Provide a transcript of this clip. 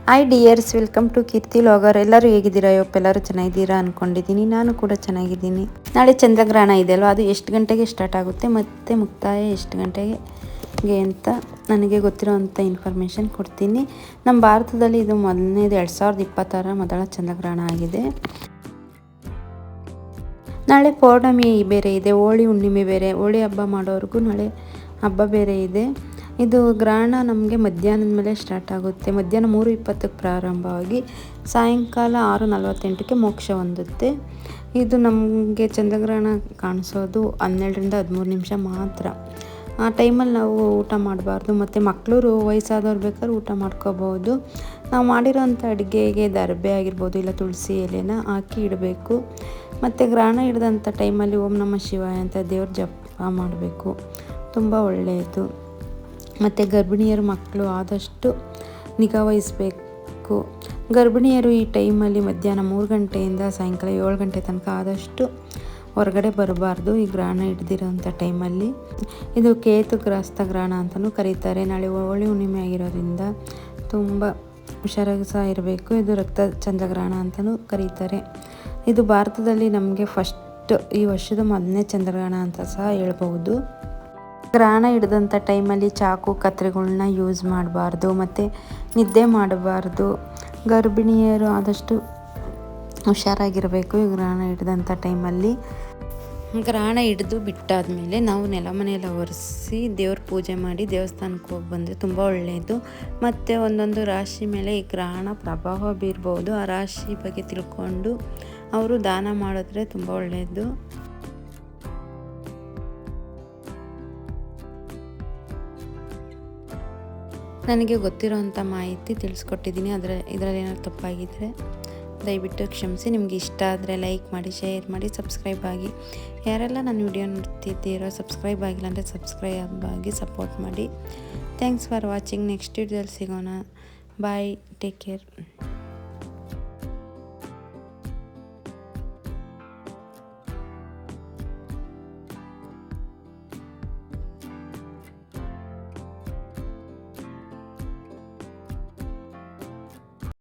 Hi dears, welcome to Keerthi vlogger. ಎಲ್ಲರೂ ಹೇಗಿದ್ದೀರಾ? ಎಲ್ಲರೂ ಚೆನ್ನಾಗಿದ್ದೀರಾ ಅಂದ್ಕೊಂಡಿದ್ದೀನಿ. ನಾನು ಕೂಡ ಚೆನ್ನಾಗಿದ್ದೀನಿ. ನಾಳೆ ಚಂದ್ರಗ್ರಹಣ ಇದೆ ಅಲ್ವಾ, ಅದು ಎಷ್ಟು ಗಂಟೆಗೆ ಸ್ಟಾರ್ಟ್ ಆಗುತ್ತೆ ಮತ್ತು ಮುಕ್ತಾಯ ಎಷ್ಟು ಗಂಟೆಗೆ ಅಂತ ನನಗೆ ಗೊತ್ತಿರೋವಂಥ ಇನ್ಫಾರ್ಮೇಷನ್ ಕೊಡ್ತೀನಿ. ನಮ್ಮ ಭಾರತದಲ್ಲಿ ಇದು ಮೊದಲನೇದು 2026 ಮೊದಲ ಚಂದ್ರಗ್ರಹಣ ಆಗಿದೆ. ನಾಳೆ ಪೌರ್ಣಮಿ ಬೇರೆ ಇದೆ, ಹೋಳಿ ಹುಣ್ಣಿಮೆ ಬೇರೆ. ಹೋಳಿ ಹಬ್ಬ ಮಾಡೋರಿಗೂ ನಾಳೆ ಹಬ್ಬ ಬೇರೆ ಇದೆ. ಇದು ಗ್ರಹಣ ನಮಗೆ ಮಧ್ಯಾಹ್ನದ ಮೇಲೆ ಸ್ಟಾರ್ಟ್ ಆಗುತ್ತೆ. ಮಧ್ಯಾಹ್ನ 3:20ಕ್ಕೆ ಪ್ರಾರಂಭವಾಗಿ ಸಾಯಂಕಾಲ 6:48ಕ್ಕೆ ಮೋಕ್ಷ ಹೊಂದುತ್ತೆ. ಇದು ನಮಗೆ ಚಂದ್ರಗ್ರಹಣ ಕಾಣಿಸೋದು 12ರಿಂದ 13 ನಿಮಿಷ ಮಾತ್ರ. ಆ ಟೈಮಲ್ಲಿ ನಾವು ಊಟ ಮಾಡಬಾರ್ದು. ಮತ್ತು ಮಕ್ಕಳು ವಯಸ್ಸಾದವ್ರು ಬೇಕಾದ್ರೆ ಊಟ ಮಾಡ್ಕೋಬೋದು. ನಾವು ಮಾಡಿರೋಂಥ ಅಡುಗೆಗೆ ದರ್ಬೆ ಆಗಿರ್ಬೋದು ಇಲ್ಲ ತುಳಸಿ ಎಲೆನ ಹಾಕಿ ಇಡಬೇಕು. ಮತ್ತು ಗ್ರಹಣ ಹಿಡಿದಂಥ ಟೈಮಲ್ಲಿ ಓಂ ನಮಃ ಶಿವಾಯ ಅಂತ ದೇವ್ರ ಜಪ ಮಾಡಬೇಕು, ತುಂಬ ಒಳ್ಳೆಯದು. ಮತ್ತು ಗರ್ಭಿಣಿಯರು ಮಕ್ಕಳು ಆದಷ್ಟು ನಿಗಾ ವಹಿಸಬೇಕು. ಗರ್ಭಿಣಿಯರು ಈ ಟೈಮಲ್ಲಿ ಮಧ್ಯಾಹ್ನ 3 ಗಂಟೆಯಿಂದ ಸಾಯಂಕಾಲ 7 ಗಂಟೆ ತನಕ ಆದಷ್ಟು ಹೊರಗಡೆ ಬರಬಾರ್ದು. ಈ ಗ್ರಹಣ ಹಿಡ್ದಿರೋಂಥ ಟೈಮಲ್ಲಿ ಇದು ಕೇತುಗ್ರಸ್ತ ಗ್ರಹಣ ಅಂತಲೂ ಕರೀತಾರೆ. ನಾಳೆ ಹೋಳಿ ಹುಣ್ಣಿಮೆ ಆಗಿರೋದ್ರಿಂದ ತುಂಬ ಹುಷಾರಾಗಿ ಸಹ ಇರಬೇಕು. ಇದು ರಕ್ತ ಚಂದ್ರಗ್ರಹಣ ಅಂತಲೂ ಕರೀತಾರೆ. ಇದು ಭಾರತದಲ್ಲಿ ನಮಗೆ ಫಸ್ಟ್ ಈ ವರ್ಷದ ಮೊದಲನೇ ಚಂದ್ರಗ್ರಹಣ ಅಂತ ಸಹ ಹೇಳ್ಬೋದು. ಗ್ರಹಣ ಹಿಡಿದಂಥ ಟೈಮಲ್ಲಿ ಚಾಕು ಕತ್ರಿಗಳನ್ನ ಯೂಸ್ ಮಾಡಬಾರ್ದು ಮತ್ತು ನಿದ್ದೆ ಮಾಡಬಾರ್ದು. ಗರ್ಭಿಣಿಯರು ಆದಷ್ಟು ಹುಷಾರಾಗಿರಬೇಕು ಈ ಗ್ರಹಣ ಹಿಡಿದಂಥ ಟೈಮಲ್ಲಿ. ಗ್ರಹಣ ಹಿಡಿದು ಬಿಟ್ಟಾದಮೇಲೆ ನಾವು ನೆಲ ಮನೆಯೆಲ್ಲ ಒರೆಸಿ ದೇವ್ರ ಪೂಜೆ ಮಾಡಿ ದೇವಸ್ಥಾನಕ್ಕೆ ಹೋಗಿ ಬಂದರೆ ತುಂಬ ಒಳ್ಳೆಯದು. ಮತ್ತು ಒಂದೊಂದು ರಾಶಿ ಮೇಲೆ ಈ ಗ್ರಹಣ ಪ್ರಭಾವ ಬೀರ್ಬೋದು. ಆ ರಾಶಿ ಬಗ್ಗೆ ತಿಳ್ಕೊಂಡು ಅವರು ದಾನ ಮಾಡಿದ್ರೆ ತುಂಬ ಒಳ್ಳೆಯದು. ನನಗೆ ಗೊತ್ತಿರೋವಂಥ ಮಾಹಿತಿ ತಿಳಿಸ್ಕೊಟ್ಟಿದ್ದೀನಿ. ಇದರಲ್ಲಿ ಏನಾದ್ರು ತಪ್ಪಾಗಿದ್ದರೆ ದಯವಿಟ್ಟು ಕ್ಷಮಿಸಿ. ನಿಮಗೆ ಇಷ್ಟ ಆದರೆ ಲೈಕ್ ಮಾಡಿ, ಶೇರ್ ಮಾಡಿ, ಸಬ್ಸ್ಕ್ರೈಬ್ ಆಗಿ. ಯಾರೆಲ್ಲ ನನ್ನ ವಿಡಿಯೋ ನೋಡ್ತಿದ್ದೀರೋ ಸಬ್ಸ್ಕ್ರೈಬ್ ಆಗಿಲ್ಲ ಅಂದರೆ ಸಬ್ಸ್ಕ್ರೈಬ್ ಆಗಿ ಸಪೋರ್ಟ್ ಮಾಡಿ. Thanks for watching. ನೆಕ್ಸ್ಟ್ ವಿಡಿಯೋದಲ್ಲಿ ಸಿಗೋಣ. ಬಾಯ್, ಟೇಕ್ ಕೇರ್.